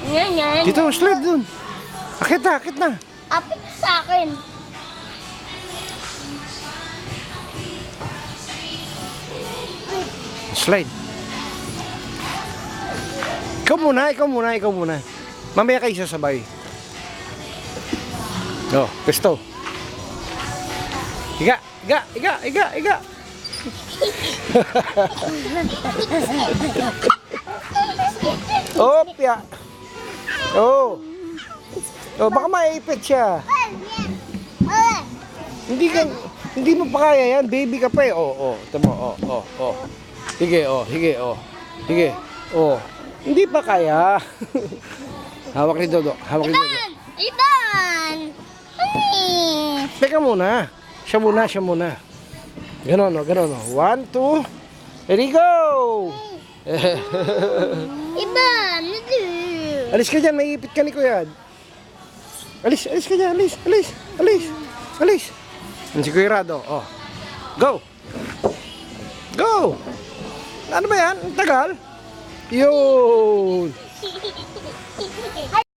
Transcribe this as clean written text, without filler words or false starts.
Yan. Dito, slide dun. Akit na. Apit sa akin. Slide. Ikaw muna. Mamaya kayo sasabay. Oh, pesto. Iga. Opya. Oh. Oh, baka maipit siya. Hindi mo pa kaya yan, baby ka pa eh. Tama, Sige. Hindi pa kaya. Hawak ni Dodo. Iban! Teka muna. Siya muna. Ganon. 1, 2. Ready, go! Iban! Alis ka dyan, maiipit ka ni Kuya. Alis ka dyan, alis. Yan si Kuya Rado, oh. Go! Ano ba yan? Ang tagal? Yun!